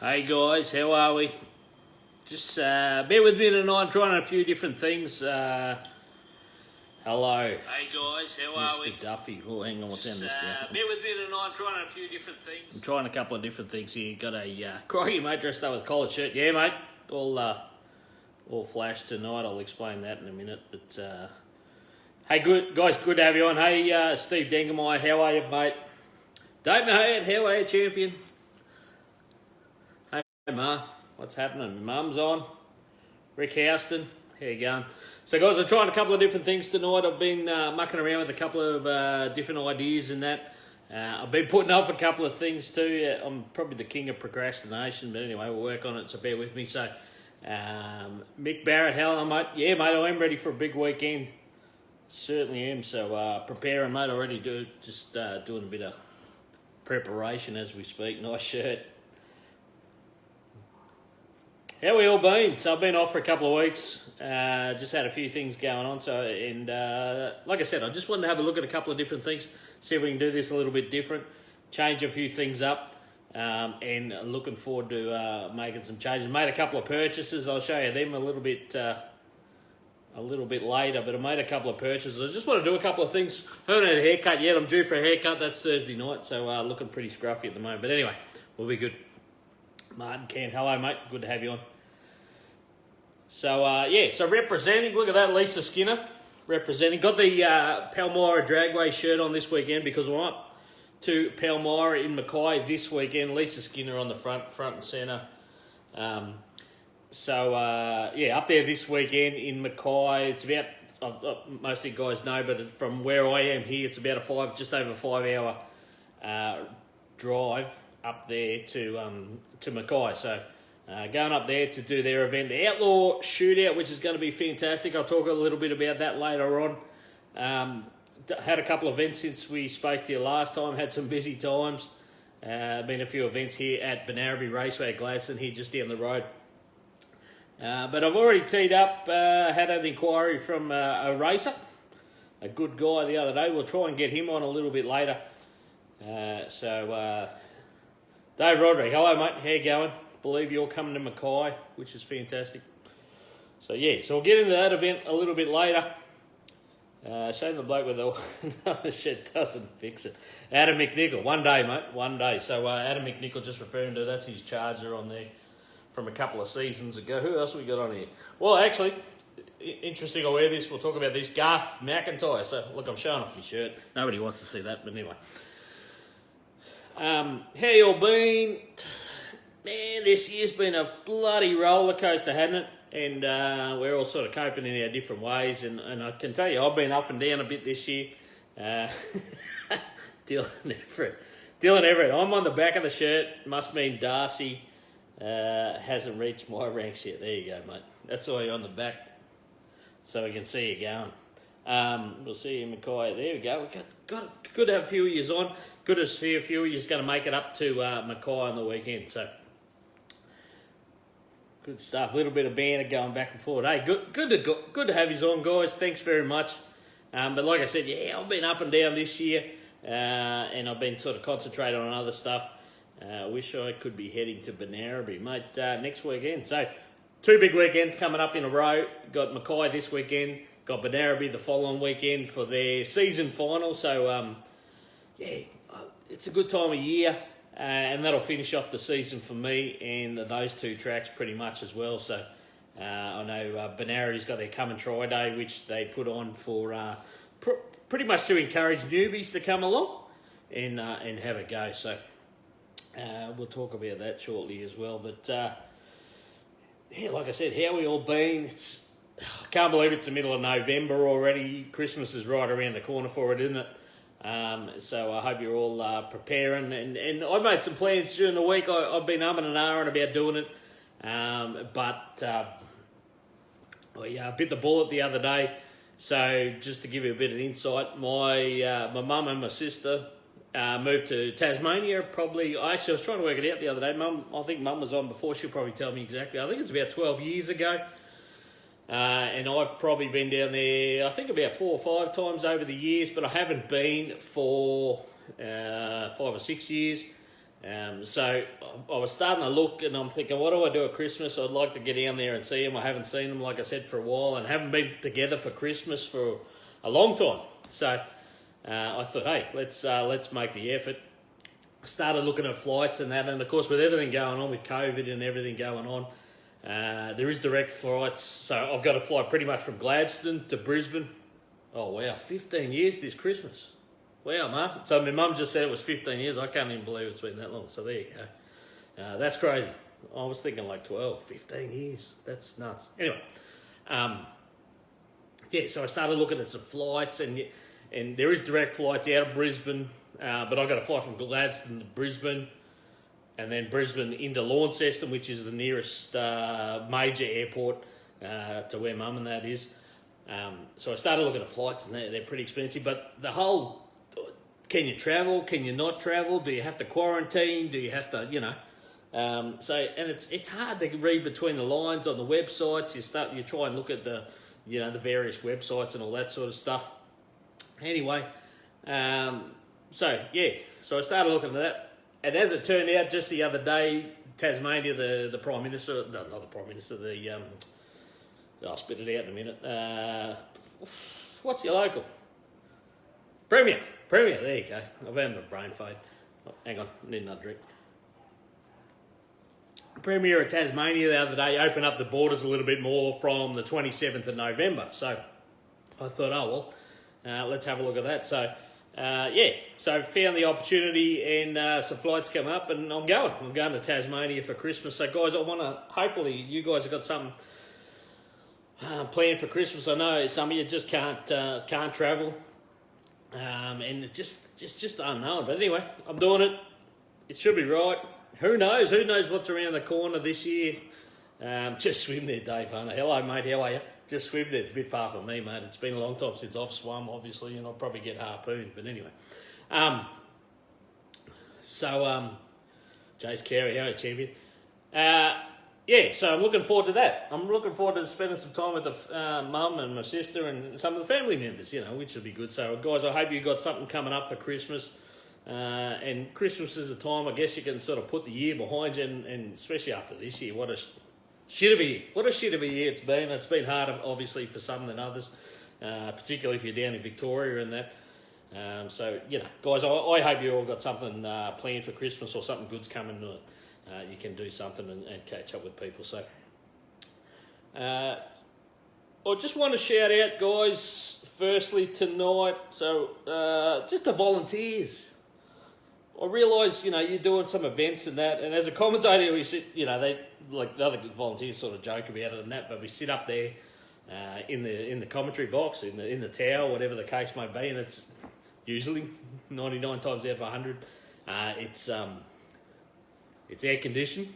Hey guys, how are we? Just bear with me tonight, I'm trying a few different things. Hello. Hey guys, how are we? Mr. Duffy. Oh, hang on, what's on this now? Bear with me tonight, I'm trying a few different things. I'm trying a couple of different things here. Got a crikey mate dressed up with a collared shirt. Yeah, mate, all flash tonight. I'll explain that in a minute. But hey, good guys, good to have you on. Hey, Steve Dengemeyer, how are you, mate? Dave Mahayat, how are you, champion? Hey, Ma, what's happening? Mum's on. Rick Houston, how you going? So, guys, I've tried a couple of different things tonight. I've been mucking around with a couple of different ideas and that. I've been putting off a couple of things too. I'm probably the king of procrastination, but anyway, we'll work on it, so bear with me. So, Mick Barrett, hello, mate. Yeah, mate, I am ready for a big weekend. Certainly am. So, preparing, mate, already doing a bit of preparation as we speak. Nice shirt. How we all been? So I've been off for a couple of weeks. Just had a few things going on. So like I said, I just wanted to have a look at a couple of different things, see if we can do this a little bit different, change a few things up, and looking forward to making some changes. Made a couple of purchases. I'll show you them a little bit later. But I made a couple of purchases. I just want to do a couple of things. Haven't had a haircut yet. I'm due for a haircut. That's Thursday night. So looking pretty scruffy at the moment. But anyway, we'll be good. Martin Kent, hello mate, good to have you on. So so representing, look at that, Lisa Skinner representing. Got the Palmyra Dragway shirt on this weekend because I'm up to Palmyra in Mackay this weekend. Lisa Skinner on the front and centre. Up there this weekend in Mackay. It's about, most of you guys know, but from where I am here, it's about just over a 5 hour drive up there to Mackay. So going up there to do their event, the Outlaw Shootout, which is going to be fantastic. I'll talk a little bit about that later on. Had a couple of events since we spoke to you last time, had some busy times. Been a few events here at Banaraby Raceway at Gladstone, here just down the road. But I've already teed up, had an inquiry from a racer, a good guy the other day. We'll try and get him on a little bit later. Dave Roderick, hello mate, how you going? Believe you're coming to Mackay, which is fantastic. So we'll get into that event a little bit later. Shame the bloke with the shit doesn't fix it. Adam McNichol, one day mate, one day. So Adam McNichol, just referring to, that's his Charger on there from a couple of seasons ago. Who else we got on here? Well, actually, interesting, I'll wear this, we'll talk about this, Garth McIntyre. So look, I'm showing off my shirt. Nobody wants to see that, but anyway. How you all been? Man, this year's been a bloody roller coaster, hasn't it? And we're all sort of coping in our different ways. And I can tell you, I've been up and down a bit this year. Dylan Everett. I'm on the back of the shirt. Must mean Darcy hasn't reached my ranks yet. There you go, mate. That's why you're on the back, so we can see you going. We'll see you in Mackay. There we go. Good to have a few of you on. Good to see a few of you going to make it up to Mackay on the weekend. So good stuff. A little bit of banter going back and forth. Hey, good to have you on, guys. Thanks very much. But like I said, I've been up and down this year, and I've been sort of concentrating on other stuff. Wish I could be heading to Banaraby, mate, next weekend. So 2 big weekends coming up in a row. Got Mackay this weekend. Got Banaraby the following weekend for their season final. So, it's a good time of year. And that'll finish off the season for me and those 2 tracks pretty much as well. So, I know Banaraby's got their Come and Try Day, which they put on for pretty much to encourage newbies to come along and have a go. So, we'll talk about that shortly as well. But, like I said, how we all been? I can't believe it's the middle of November already. Christmas is right around the corner for it, isn't it? So I hope you're all preparing. And I made some plans during the week. I've been umming and ahhing about doing it. But I bit the bullet the other day. So just to give you a bit of insight, my mum and my sister moved to Tasmania probably. I was trying to work it out the other day. I think Mum was on before. She'll probably tell me exactly. I think it's about 12 years ago. And I've probably been down there, I think about 4 or 5 times over the years, but I haven't been for 5 or 6 years. So I was starting to look, and I'm thinking, what do I do at Christmas? I'd like to get down there and see them. I haven't seen them, like I said, for a while, and haven't been together for Christmas for a long time. So I thought, hey, let's make the effort. Started looking at flights and that, and of course with everything going on with COVID and everything going on, there is direct flights. So I've got a flight pretty much from Gladstone to Brisbane. Oh wow, 15 years this Christmas. Wow, Mum. So my mum just said it was 15 years. I can't even believe it's been that long. So there you go. That's crazy. I was thinking like 12, 15 years. That's nuts. Anyway, so I started looking at some flights, and there is direct flights out of Brisbane, but I got a flight from Gladstone to Brisbane, and then Brisbane into Launceston, which is the nearest major airport to where Mum and that is. So I started looking at flights, and they're pretty expensive. But the whole, can you travel? Can you not travel? Do you have to quarantine? Do you have to, and it's hard to read between the lines on the websites. You try and look at the various websites and all that sort of stuff. Anyway, so I started looking at that, and as it turned out, just the other day, Tasmania, the Prime Minister, no, not the Prime Minister, I'll spit it out in a minute. What's your local? Premier, there you go. I've had a brain fade. Oh, hang on, I need another drink. Premier of Tasmania the other day opened up the borders a little bit more from the 27th of November. So I thought, let's have a look at that. So, so found the opportunity, and some flights come up, and I'm going to Tasmania for Christmas. So guys, hopefully you guys have got something planned for Christmas. I know some of you just can't travel, and it's just unknown. But anyway, I'm doing it. It should be right. Who knows? Who knows what's around the corner this year? Just swim there, Dave Hunter. Hello, mate. How are you? Just swim there. It's a bit far from me, mate. It's been a long time since I've swum, obviously, and I'll probably get harpooned. But anyway, Jace Carey, how are you, champion? So I'm looking forward to that. I'm looking forward to spending some time with the mum and my sister and some of the family members, which will be good. So, guys, I hope you got something coming up for Christmas. And Christmas is a time, I guess, you can sort of put the year behind you, and especially after this year, what a shit of a year. What a shit of a year it's been. It's been harder, obviously, for some than others, particularly if you're down in Victoria and that. Guys, I hope you all got something planned for Christmas, or something good's coming. You can do something and catch up with people. So, I just want to shout out, guys, firstly tonight. So, just the volunteers. I realise, you're doing some events and that, and as a commentator, we sit, they, like the other volunteers sort of joke about it and that, but we sit up there in the commentary box, in the tower, whatever the case may be, and it's usually 99 times out of 100, it's air conditioned,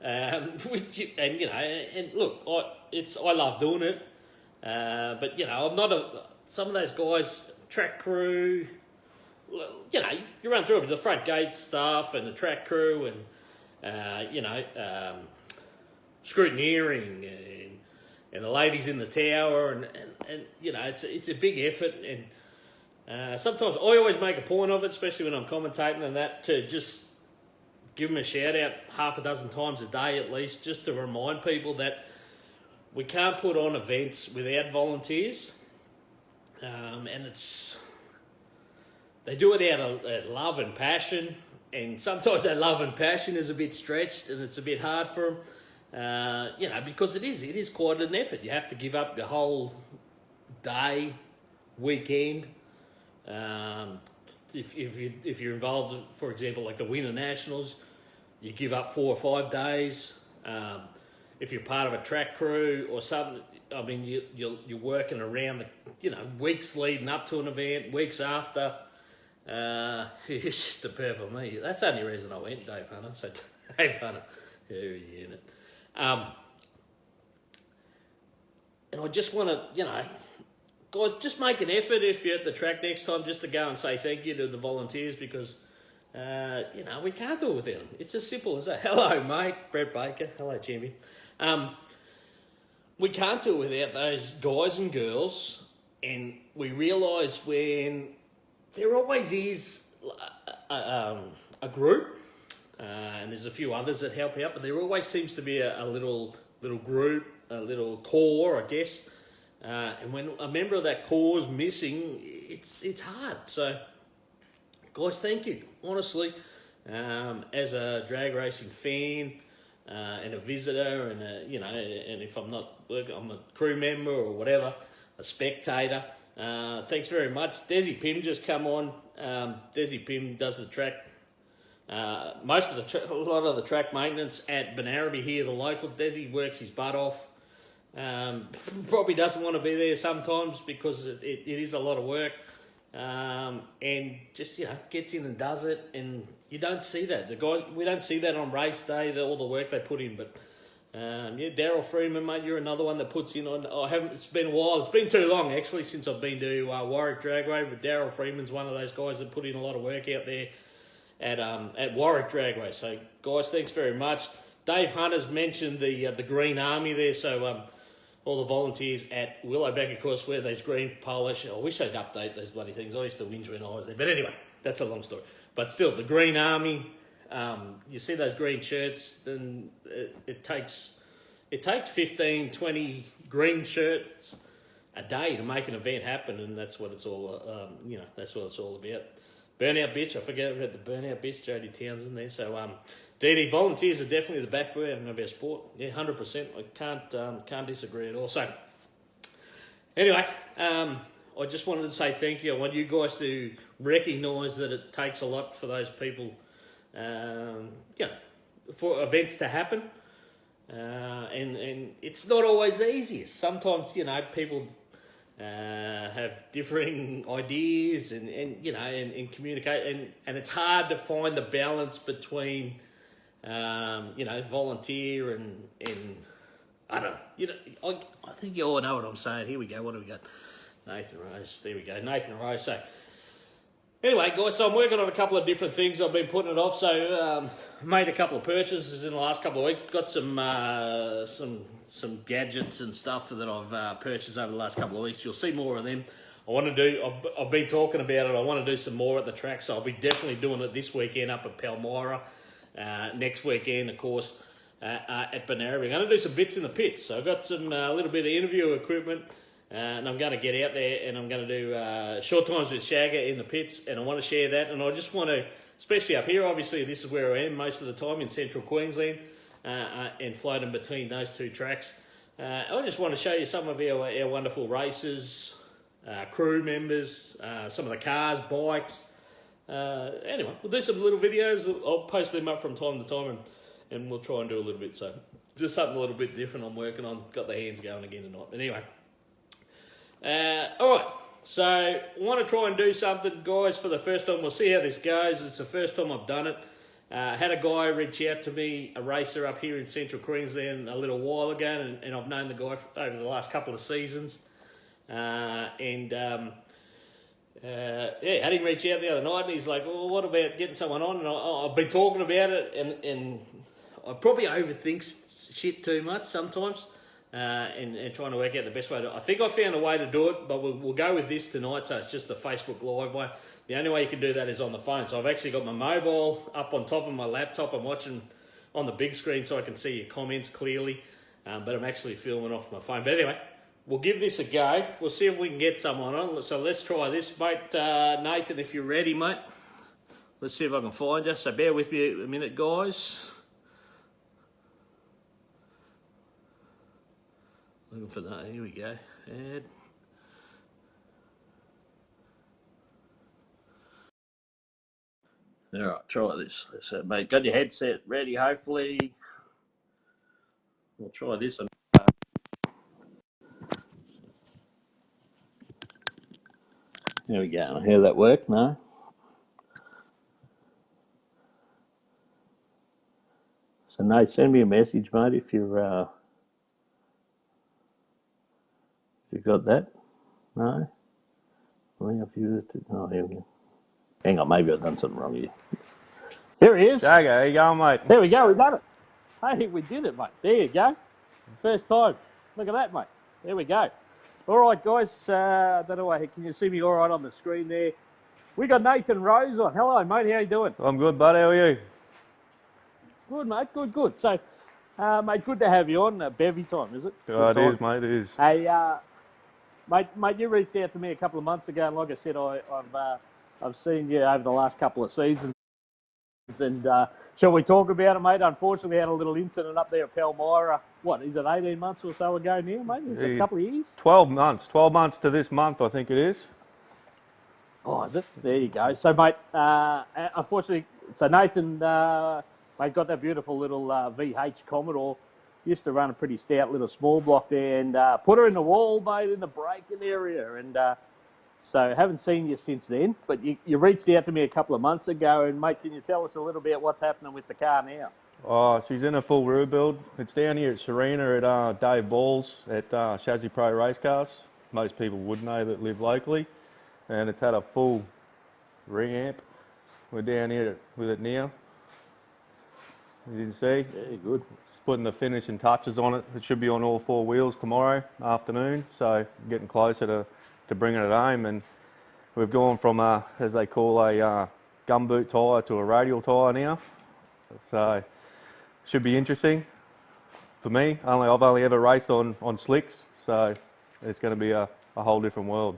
and look, I love doing it, but I'm not some of those guys, track crew. You run through it with the front gate staff and the track crew and, scrutineering and the ladies in the tower and it's a big effort, and sometimes I always make a point of it, especially when I'm commentating and that, to just give them a shout out half a dozen times a day at least, just to remind people that we can't put on events without volunteers, and they do it out of love and passion, and sometimes that love and passion is a bit stretched, and it's a bit hard for them, because it is quite an effort. You have to give up your whole day, weekend. If you're involved, for example, like the Winter Nationals, you give up 4 or 5 days. If you're part of a track crew or something, I mean, you're working around the weeks leading up to an event, weeks after. It's just a pair for me. That's the only reason I went, Dave Hunter. So, Dave Hunter, who are you in it? And I just want to, guys, just make an effort if you're at the track next time, just to go and say thank you to the volunteers, because, we can't do it without them. It's as simple as that. Hello, mate. Brett Baker. Hello, champion. We can't do it without those guys and girls, and we realise when there always is a group, and there's a few others that help out, but there always seems to be a little group, a little core, I guess. And when a member of that core is missing, it's hard. So, guys, thank you. Honestly, as a drag racing fan and a visitor, and and if I'm not working, I'm a crew member or whatever, a spectator. Thanks very much. Desi Pim just come on. Desi Pim does the track. A lot of the track maintenance at Benaraby here, the local. Desi works his butt off. Probably doesn't want to be there sometimes because it is a lot of work, and just gets in and does it, and you don't see that. We don't see that on race day, all the work they put in. But Daryl Freeman, mate, you're another one that puts in on. It's been a while. It's been too long actually since I've been to Warwick Dragway. But Daryl Freeman's one of those guys that put in a lot of work out there at Warwick Dragway. So guys, thanks very much. Dave Hunter's mentioned the Green Army there. So all the volunteers at Willowback, of course, wear those green polish. I wish they'd update those bloody things. I used to whinge when I was there. But anyway, that's a long story. But still, the Green Army, you see those green shirts, then it takes 15, 20 green shirts a day to make an event happen, and that's what it's all, that's what it's all about. Burnout Bitch, I forget about the Burnout Bitch, Jodie Townsend there. So, DD, volunteers are definitely the backbone of our sport. Yeah, 100%. I can't disagree at all. So, anyway, I just wanted to say thank you. I want you guys to recognise that it takes a lot for those people, for events to happen. And it's not always the easiest. Sometimes, people have differing ideas and communicate, and it's hard to find the balance between volunteer and I don't know. I think you all know what I'm saying. Here we go. What do we got? Nathan Rose. There we go. Nathan Rose. So anyway, guys, so I'm working on a couple of different things. I've been putting it off. So made a couple of purchases in the last couple of weeks. Got some gadgets and stuff that I've purchased over the last couple of weeks. You'll see more of them. I've been talking about it. I want to do some more at the track. So I'll be definitely doing it this weekend up at Palmyra. Next weekend, of course, at Benaraby. I'm going to do some bits in the pits. So I've got some a little bit of interview equipment, and I'm going to get out there and I'm going to do short times with Shagga in the pits, and I want to share that. And I just want to, especially up here, obviously this is where I am most of the time in central Queensland, and floating between those two tracks. I just want to show you some of our wonderful races, crew members, some of the cars, bikes. Anyway, we'll do some little videos. I'll post them up from time to time, and we'll try and do a little bit. So just something a little bit different I'm working on. Got the hands going again tonight. But anyway, all right. So I want to try and do something, guys, for the first time. We'll see how this goes. It's the first time I've done it. Had a guy reach out to me, a racer up here in central Queensland a little while ago, and I've known the guy over the last couple of seasons. Had him reach out the other night, and he's like, well, what about getting someone on? And I've been talking about it, and I probably overthink shit too much sometimes, and trying to work out the best way. I think I found a way to do it, but we'll go with this tonight, so it's just the Facebook Live way. The only way you can do that is on the phone. So I've actually got my mobile up on top of my laptop. I'm watching on the big screen so I can see your comments clearly, but I'm actually filming off my phone. But anyway, we'll give this a go. We'll see if we can get someone on. So let's try this, mate. Nathan, if you're ready, mate. Let's see if I can find you. So bear with me a minute, guys. Looking for that. Here we go. Add. All right, try this. So, mate, got your headset ready, hopefully. We'll try this one. There we go. How that work? No? So, Nate, send me a message, mate, if you've got that. No? Well, if you oh, here we go. Hang on, maybe I've done something wrong here. There he is. Shagga, how you going, mate? There we go, we done it. Hey, we did it, mate. There you go. First time. Look at that, mate. There we go. All right, guys. I don't know, can you see me all right on the screen there? We got Nathan Rose on. Hello, mate. How you doing? I'm good, bud. How are you? Good, mate. Good. So, mate, good to have you on. Bevy time, is it? Oh, it is, mate. It is. Hey, mate, you reached out to me a couple of months ago, and like I said, I've seen you over the last couple of seasons. And shall we talk about it, mate? Unfortunately, we had a little incident up there at Palmyra. What, is it 18 months or so ago now, mate? Is it a couple of years? 12 months. 12 months to this month, I think it is. Oh, is it? There you go. So, mate, unfortunately, so Nathan, mate, got that beautiful little VH Commodore. Used to run a pretty stout little small block there, and put her in the wall, mate, in the braking area. And so haven't seen you since then. But you reached out to me a couple of months ago, and mate, can you tell us a little bit what's happening with the car now? Oh, she's in a full rebuild. It's down here at Serena at Dave Ball's at Shagga Pro Race Cars. Most people would know that live locally. And it's had a full ring amp. We're down here with it now. You can see. Yeah, good. Just putting the finishing touches on it. It should be on all four wheels tomorrow afternoon. So getting closer to bringing it home. And we've gone from as they call a gumboot tyre to a radial tyre now. So should be interesting for me. I've only ever raced on slicks, so it's going to be a whole different world.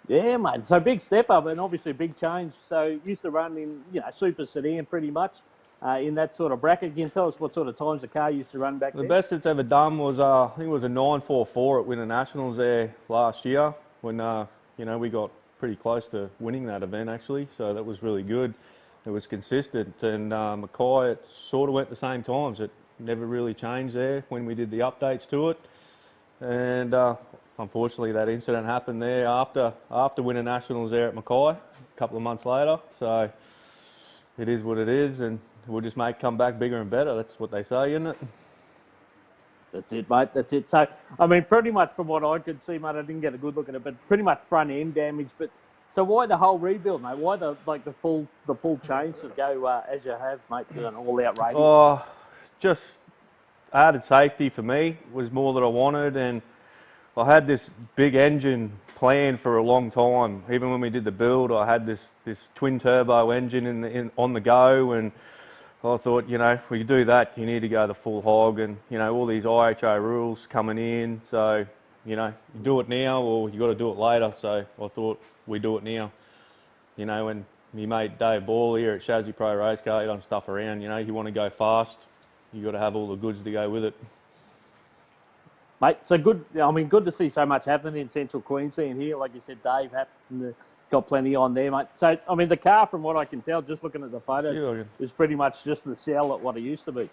Yeah, mate. So big step up and obviously big change. So used to run in, super sedan pretty much in that sort of bracket. Can you tell us what sort of times the car used to run back The then? best it's ever done was, I think it was a 9.44 at Winter Nationals there last year when, we got pretty close to winning that event actually. So that was really good. It was consistent, and Mackay, it sort of went the same times. It never really changed there when we did the updates to it. And unfortunately, that incident happened there after Winter Nationals there at Mackay a couple of months later. So it is what it is, and we'll just come back bigger and better. That's what they say, isn't it? That's it, mate. That's it. So, I mean, pretty much from what I could see, mate, I didn't get a good look at it, but pretty much front end damage. But so why the whole rebuild, mate? Why the full change to go as you have, mate, to an all-out rating? Oh, just added safety for me was more that I wanted, and I had this big engine planned for a long time. Even when we did the build, I had this twin turbo engine on the go, and I thought, if we do that, you need to go the full hog, and all these IHO rules coming in. So, you do it now or you got to do it later. So I thought we do it now. When my mate Dave Ball here at Shagga Pro Race Car, he don't stuff around. You want to go fast, you got to have all the goods to go with it. Mate, so good. I mean, good to see so much happening in Central Queensland here. Like you said, Dave got plenty on there, mate. So, I mean, the car, from what I can tell, just looking at the photos, is pretty much just the cell at what it used to be.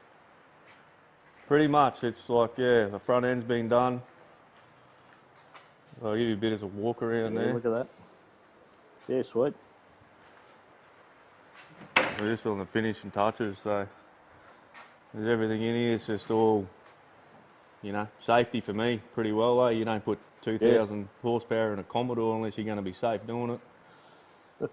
Pretty much. It's like, the front end's been done. I'll give you a bit of a walk around there. Look at that. Yeah, sweet. We're just on the finishing touches, so there's everything in here. It's just all, safety for me pretty well though. You don't put 2,000 horsepower in a Commodore unless you're going to be safe doing it.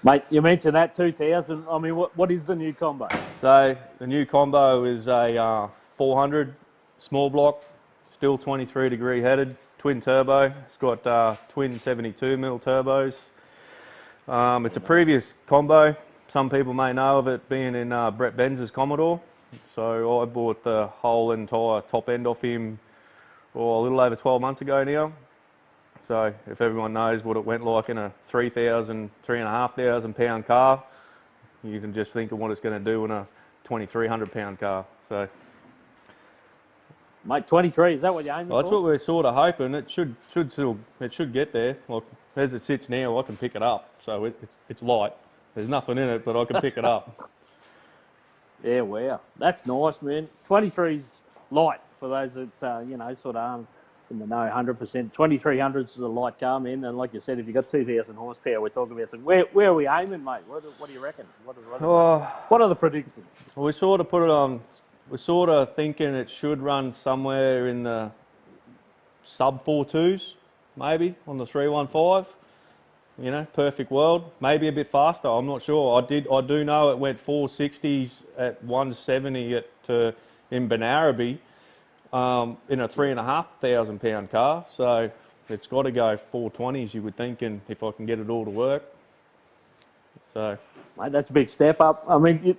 Mate, you mentioned that 2,000. I mean, what is the new combo? So the new combo is a 400 small block, still 23 degree headed, twin turbo. It's got twin 72mm turbos. It's a previous combo. Some people may know of it being in Brett Benz's Commodore. So I bought the whole entire top end off him a little over 12 months ago now. So if everyone knows what it went like in a 3,500 pound car, you can just think of what it's going to do in a 2,300 pound car. So, mate, 23, is that what you're aiming for? That's what we're sort of hoping. It should get there. Like as it sits now, I can pick it up. So it's light. There's nothing in it, but I can pick it up. Yeah, wow. That's nice, man. 23's light for those that, sort of aren't in the know 100%. 2300 is a light car, man. And like you said, if you've got 2,000 horsepower, we're talking about some. Where are we aiming, mate? What do you reckon? What are the predictions? We sort of put it on. We're sort of thinking it should run somewhere in the sub 4.2s, maybe, on the 315. Perfect world. Maybe a bit faster. I'm not sure. I do know it went 460s at 170 in Benarabi in a 3,500 pound car. So it's got to go 420s, you would think, and if I can get it all to work. So, Mate, that's a big step up. I mean,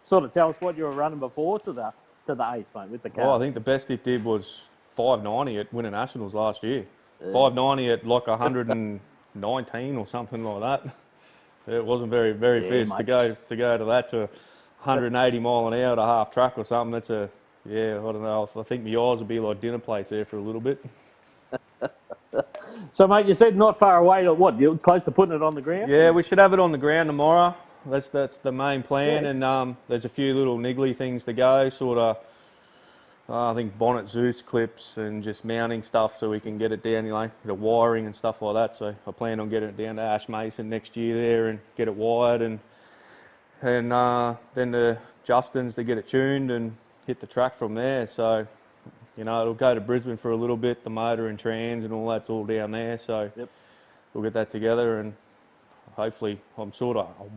sort of tell us what you were running before to the 8th, mate, with the car. Oh, I think the best it did was 590 at Winter Nationals last year. Yeah. 590 at like 119 or something like that. It wasn't very fast to go to that to 180 mile an hour to half track or something. That's I don't know. I think my eyes would be like dinner plates there for a little bit. So, mate, you said not far away. What? You're close to putting it on the ground? Yeah, we should have it on the ground tomorrow. That's the main plan, Yeah. and there's a few little niggly things to go, sort of. I think bonnet Zeus clips and just mounting stuff so we can get it down, the wiring and stuff like that. So I plan on getting it down to Ash Mason next year there and get it wired, and then the Justins to get it tuned and hit the track from there. So, it'll go to Brisbane for a little bit, the motor and trans and all that's all down there. So we'll get that together, and hopefully I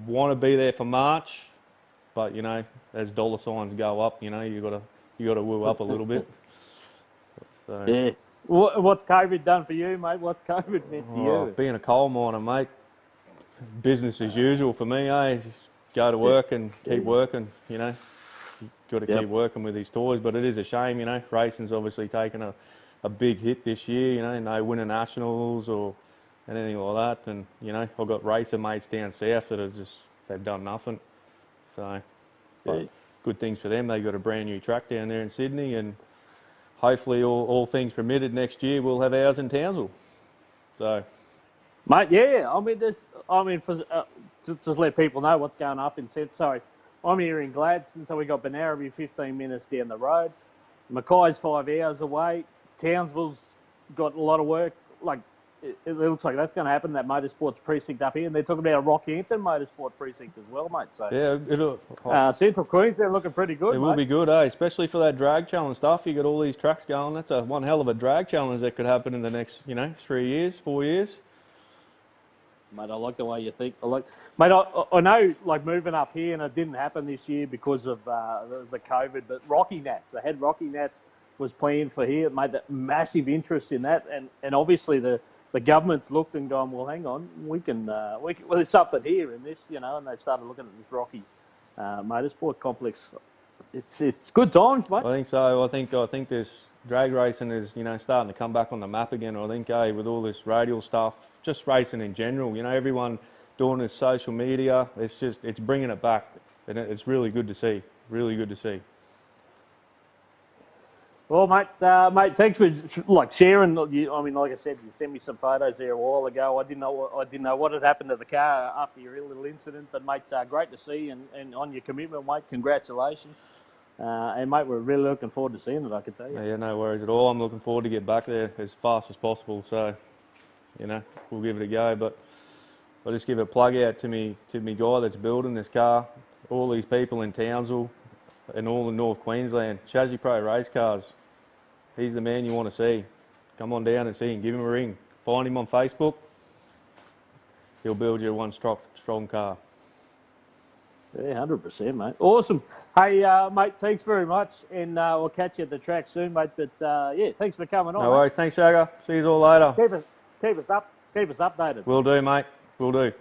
want to be there for March, but as dollar signs go up, you got to woo up a little bit. So, yeah. What's COVID done for you, mate? What's COVID meant to you? Being a coal miner, mate, business as usual for me, eh? Just go to work and keep working, You've got to keep working with these toys, but it is a shame, Racing's obviously taken a big hit this year, no winning nationals or anything like that. And, I've got racer mates down south that they've done nothing. So, but good things for them. They got a brand new track down there in Sydney, and hopefully all things permitted next year we'll have ours in Townsville. So, mate, yeah. For just let people know what's going up in Sydney. Sorry, I'm here in Gladstone, so we got Benaraby 15 minutes down the road. Mackay's 5 hours away. Townsville's got a lot of work. Like it looks like that's going to happen. That motorsports precinct up here, and they're talking about a Rockhampton motorsport precinct as well, mate. So Central Queensland looking pretty good. It will be good, especially for that drag challenge stuff. You got all these tracks going. That's one hell of a drag challenge that could happen in the next 3 years, 4 years. Mate, I like the way you think. Mate, I know, like, moving up here, and it didn't happen this year because of the COVID, but Rocky Nats, the head Rocky Nats was planned for here. It made that massive interest in that, and obviously the government's looked and gone, well, hang on, well, there's something here in this, and they've started looking at this Rocky motorsport complex. It's good times, mate. I think so. I think this drag racing is starting to come back on the map again. I think with all this Radial stuff, just racing in general, everyone doing this social media, it's bringing it back, and it's really good to see. Really good to see. Well, mate, thanks for sharing. I mean, like I said, you sent me some photos there a while ago. I didn't know what had happened to the car after your little incident, but mate, great to see, and on your commitment, mate, congratulations. And mate, we're really looking forward to seeing it, I can tell you. Yeah, no worries at all. I'm looking forward to get back there as fast as possible. So, we'll give it a go. But I'll just give a plug out to me guy that's building this car, all these people in Townsville and all in North Queensland, Chassis Pro Race Cars. He's the man you want to see. Come on down and see him. Give him a ring. Find him on Facebook. He'll build you one strong car. Yeah, 100%, mate. Awesome. Hey, mate, thanks very much, and we'll catch you at the track soon, mate. But yeah, thanks for coming on. No worries. Thanks, Shagga. See you all later. Keep us updated. Will do, mate. Will do.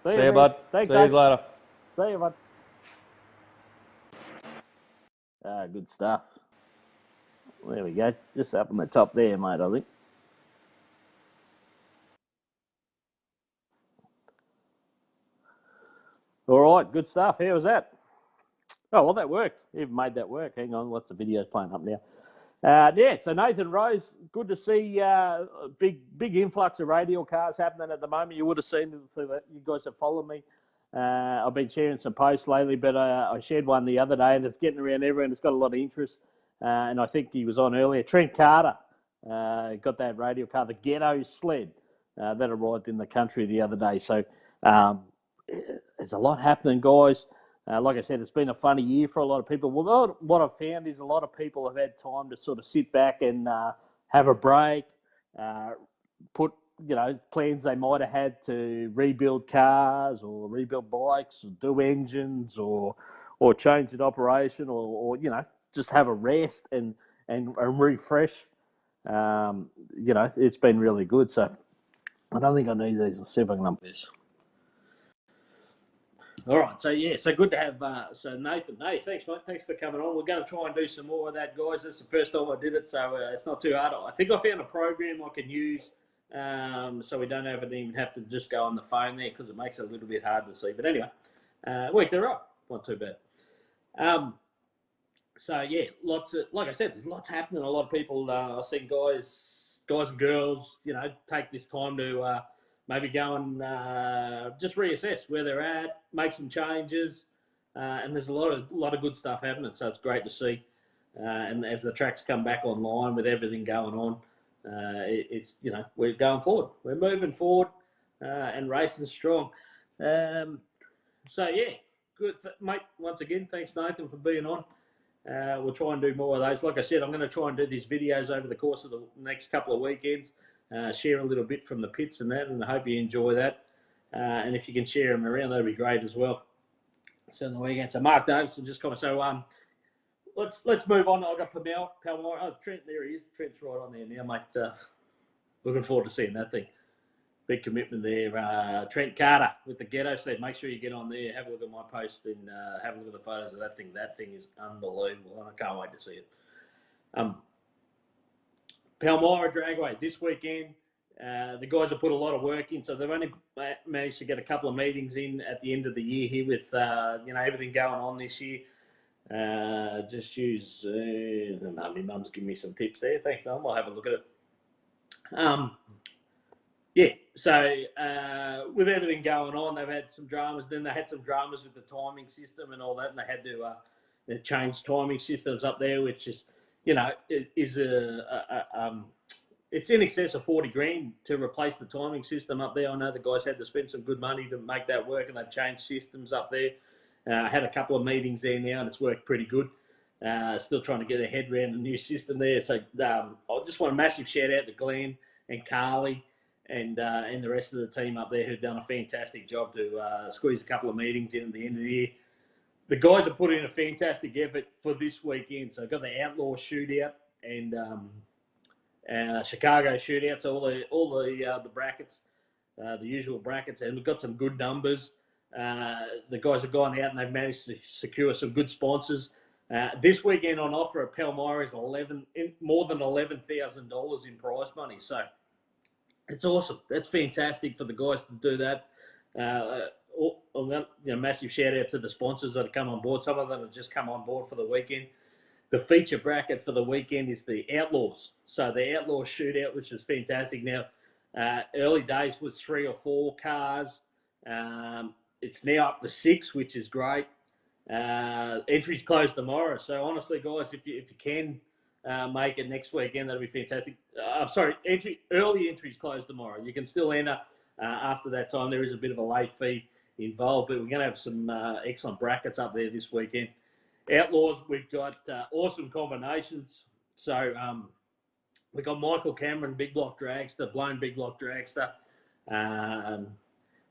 See you, bud. Thanks, See you later. See you, bud. Good stuff. There we go. Just up on the top there, mate, I think. All right, good stuff. How was that? Oh, well, that worked. Even made that work. Hang on, what's the video's playing up now? Yeah, so Nathan Rose, good to see big influx of Radial cars happening at the moment. You would have seen that. You guys have followed me. I've been sharing some posts lately, but I shared one the other day, and it's getting around everywhere, it's got a lot of interest. And I think he was on earlier. Trent Carter got that Radial car, the Ghetto Sled, that arrived in the country the other day. So there's a lot happening, guys. Like I said, it's been a funny year for a lot of people. Well, what I've found is a lot of people have had time to sort of sit back and have a break, put plans they might have had to rebuild cars or rebuild bikes or do engines or change the operation or just have a rest and refresh. It's been really good. So I don't think I need these. I'll see if I can this. All right, so yeah, so good to have so Nathan. Hey, thanks, mate. Thanks for coming on. We're going to try and do some more of that, guys. This is the first time I did it, so it's not too hard. I think I found a program I can use, so we don't even have to just go on the phone there because it makes it a little bit hard to see. But anyway, worked it right. Not too bad. So yeah, lots of, like I said, there's lots happening. A lot of people, I've seen guys and girls, take this time to maybe go and just reassess where they're at, make some changes, and there's a lot of good stuff happening. So it's great to see. And as the tracks come back online with everything going on, it's we're going forward, we're moving forward, and racing strong. So yeah, good, mate. Once again, thanks Nathan for being on. We'll try and do more of those. Like I said, I'm going to try and do these videos over the course of the next couple of weekends, share a little bit from the pits and that, and I hope you enjoy that. And if you can share them around, that'd be great as well. So on the weekend. So Mark Davison just comment. So let's move on. I've got Palmyra. Oh, Trent, there he is. Trent's right on there now, mate. Looking forward to seeing that thing. Big commitment there. Trent Carter with the Ghetto Sled. Make sure you get on there. Have a look at my post and have a look at the photos of that thing. That thing is unbelievable. I can't wait to see it. Palmyra Dragway this weekend. The guys have put a lot of work in, so they've only managed to get a couple of meetings in at the end of the year here with everything going on this year. Just use. My mum's giving me some tips there. Thanks, Mum. I'll have a look at it. Yeah, so with everything going on, they've had some dramas. Then they had some dramas with the timing system and all that, and they had to change timing systems up there, which is, is it's in excess of 40 grand to replace the timing system up there. I know the guys had to spend some good money to make that work, and they've changed systems up there. I had a couple of meetings there now, and it's worked pretty good. Still trying to get their head around the new system there. So I just want a massive shout out to Glenn and Carly and the rest of the team up there who've done a fantastic job to squeeze a couple of meetings in at the end of the year. The guys have put in a fantastic effort for this weekend. So I've got the Outlaw Shootout and Chicago Shootout. So all the brackets, the usual brackets, and we've got some good numbers. The guys have gone out and they've managed to secure some good sponsors. This weekend on offer at Palmyra is more than $11,000 in prize money. So it's awesome. That's fantastic for the guys to do that. Massive shout out to the sponsors that have come on board. Some of them have just come on board for the weekend. The feature bracket for the weekend is the Outlaws. So the Outlaw Shootout, which is fantastic. Now, early days was 3 or 4 cars. It's now up to 6, which is great. Entries close tomorrow. So honestly, guys, if you can make it next weekend, that'll be fantastic. Early entries close tomorrow. You can still enter after that time. There is a bit of a late fee involved, but we're going to have some excellent brackets up there this weekend. Outlaws, we've got awesome combinations. So we've got Michael Cameron, Big Block Dragster, Blown Big Block Dragster.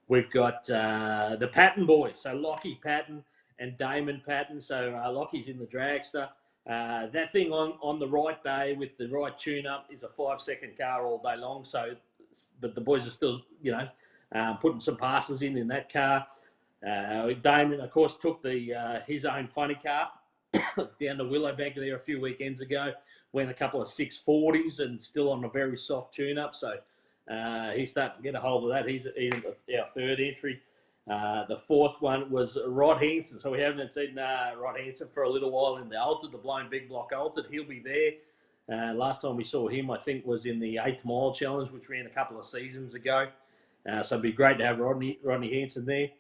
We've got the Patton boys, so Lockie Patton and Damon Patton. So Lockie's in the Dragster. That thing on the right day with the right tune-up is a 5-second car all day long. So, but the boys are still, putting some passes in that car. Damon, of course, took his own funny car down to Willowbank there a few weekends ago. Went a couple of 640s and still on a very soft tune-up. So he's starting to get a hold of that. He's our third entry. The fourth one was Rod Hanson. So we haven't seen Rod Hanson for a little while in the Altered, the Blown Big Block Altered. He'll be there. Last time we saw him, I think, was in the 8th Mile Challenge, which ran a couple of seasons ago. So it'd be great to have Rodney Hanson there.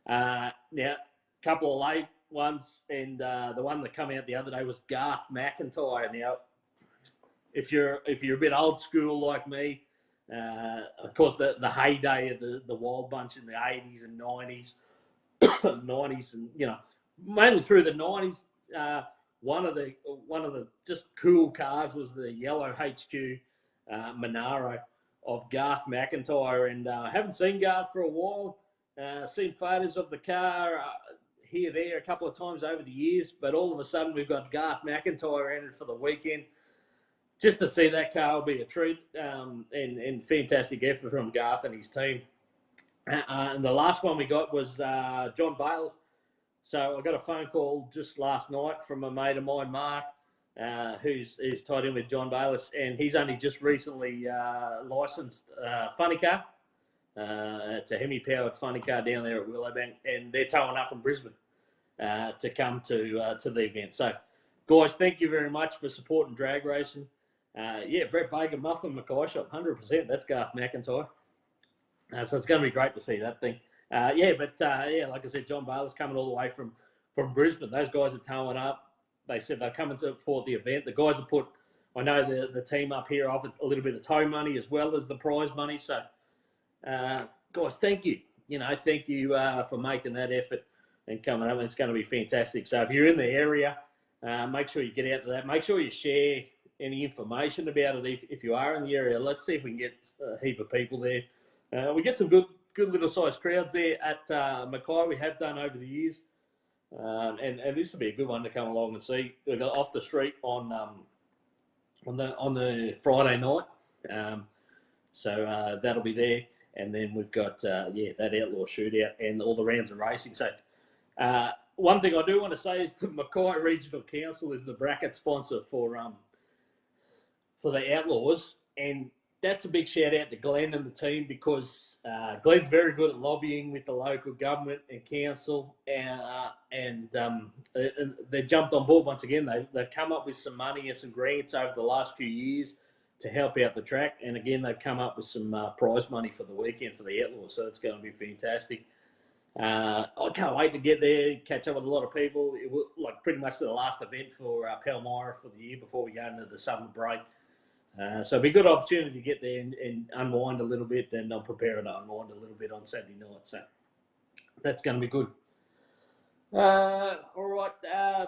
Now, a couple of late ones, and the one that came out the other day was Garth McIntyre. Now, if you're a bit old school like me, of course, the heyday of the Wild Bunch in the 80s and 90s, 90s, and mainly through the 90s. One of the just cool cars was the yellow HQ Monaro of Garth McIntyre, and I haven't seen Garth for a while. Seen photos of the car here, there, a couple of times over the years, but all of a sudden we've got Garth McIntyre entered for the weekend. Just to see that car will be a treat, and fantastic effort from Garth and his team. And the last one we got was John Bales. So I got a phone call just last night from a mate of mine, Mark, who's tied in with John Bayless, and he's only just recently licensed funny car. It's a Hemi-powered funny car down there at Willowbank, and they're towing up from Brisbane to come to the event. So, guys, thank you very much for supporting drag racing. Brett Baker, Muffin Mackay Shop, 100%. That's Garth McIntyre. So it's going to be great to see that thing. Like I said, John Bayless coming all the way from Brisbane. Those guys are towing up. They said they're coming to support the event. The guys have put, I know the team up here offered a little bit of tow money as well as the prize money. So, guys, thank you. Thank you for making that effort and coming up. It's going to be fantastic. So if you're in the area, make sure you get out to that. Make sure you share any information about it if you are in the area. Let's see if we can get a heap of people there. We get some good little sized crowds there at Mackay. We have done over the years, and this will be a good one to come along and see. We got off the street on the Friday night, so that'll be there. And then we've got that outlaw shootout and all the rounds of racing. So one thing I do want to say is the Mackay Regional Council is the bracket sponsor for the Outlaws, and that's a big shout out to Glenn and the team, because Glenn's very good at lobbying with the local government and council, and they jumped on board once again. They've come up with some money and some grants over the last few years to help out the track, and again they've come up with some prize money for the weekend for the Outlaws, so it's going to be fantastic. I can't wait to get there, catch up with a lot of people. It will, like, pretty much the last event for Palmyra for the year before we go into the summer break. So it'll be a good opportunity to get there and unwind a little bit, and I'm preparing to unwind a little bit on Saturday night. So that's going to be good. All right.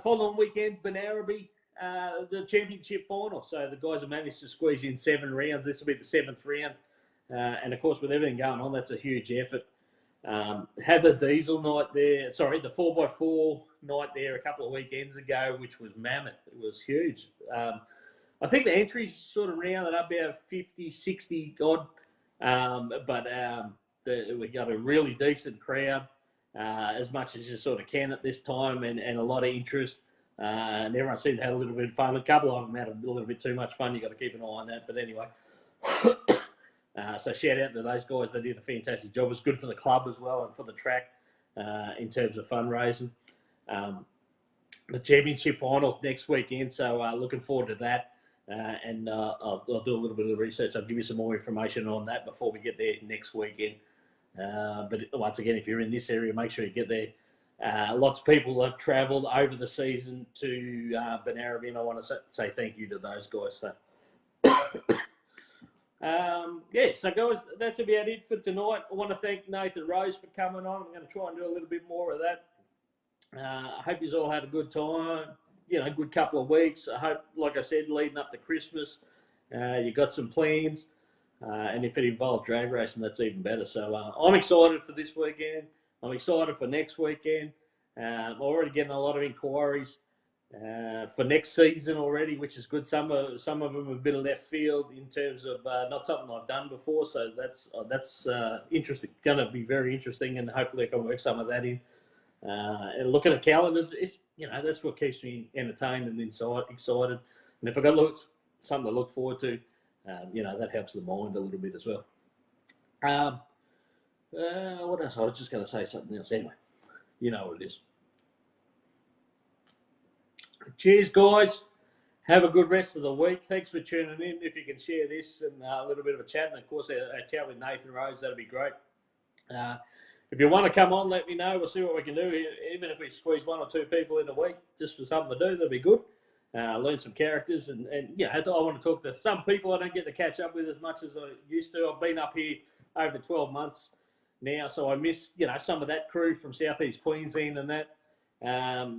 Following weekend, Benaraby, the championship final. So the guys have managed to squeeze in 7 rounds. This will be the 7th round. And, of course, with everything going on, that's a huge effort. Had the diesel night there, the 4x4 night there a couple of weekends ago, which was mammoth. It was huge. I think the entries sort of rounded up about 50, 60 odd, but we got a really decent crowd, as much as you sort of can at this time, and a lot of interest, and everyone seemed to have a little bit of fun. A couple of them had a little bit too much fun. You've got to keep an eye on that, but anyway. So shout out to those guys. They did a fantastic job. It was good for the club as well and for the track in terms of fundraising. The championship final next weekend, so looking forward to that. And I'll do a little bit of research. I'll give you some more information on that before we get there next weekend. But once again, if you're in this area, make sure you get there. Lots of people have travelled over the season to Benaraby, and I want to say thank you to those guys. So, so guys, that's about it for tonight. I want to thank Nathan Rose for coming on. I'm going to try and do a little bit more of that. I hope you all had a good time. Good couple of weeks. I hope, like I said, leading up to Christmas, you got some plans. And if it involves drag racing, that's even better. So I'm excited for this weekend. I'm excited for next weekend. I'm already getting a lot of inquiries for next season already, which is good. Some of them have a bit of left field in terms of not something I've done before. So that's interesting. Going to be very interesting, and hopefully I can work some of that in. And looking at calendars, it's that's what keeps me entertained and excited. And if I got something to look forward to, that helps the mind a little bit as well. What else? I was just going to say something else. Anyway, you know what it is. Cheers, guys. Have a good rest of the week. Thanks for tuning in. If you can share this and a little bit of a chat, and of course a chat with Nathan Rose, that'd be great. If you want to come on, let me know. We'll see what we can do. Even if we squeeze 1 or 2 people in a week just for something to do, that'd be good. Learn some characters. And I want to talk to some people I don't get to catch up with as much as I used to. I've been up here over 12 months now, so I miss, some of that crew from Southeast Queensland and that.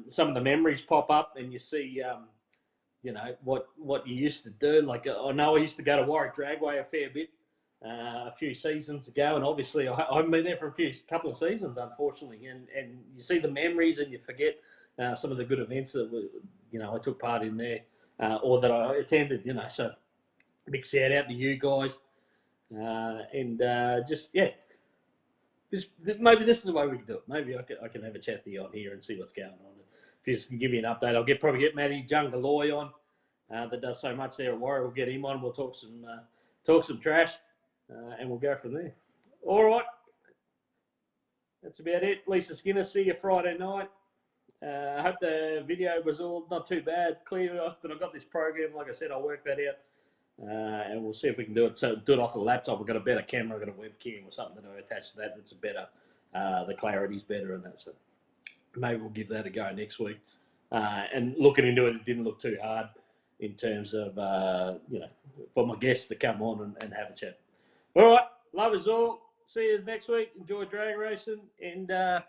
Some of the memories pop up and you see, what you used to do. Like, I know I used to go to Warwick Dragway a fair bit. A few seasons ago, and obviously I haven't been there for a couple of seasons, unfortunately, and you see the memories and you forget some of the good events that I took part in there or that I attended, so big shout out to you guys, and maybe this is the way we can do it. Maybe I can have a chat to you on here and see what's going on. If you just can give me an update, I'll probably get Matty Jungaloy on that does so much there at Warrior. We'll get him on. We'll talk some trash, and we'll go from there. All right, that's about it. Lisa Skinner, see you Friday night. I hope the video was all not too bad, clear off, but I've got this program. Like I said, I'll work that out, and we'll see if we can do it. So do it off the laptop. We've got a better camera, I've got a webcam or something that I attach to that. That's a better. The clarity's better, and that. So maybe we'll give that a go next week. And looking into it, it didn't look too hard in terms of for my guests to come on and have a chat. All right, love us all. See you next week. Enjoy drag racing and that.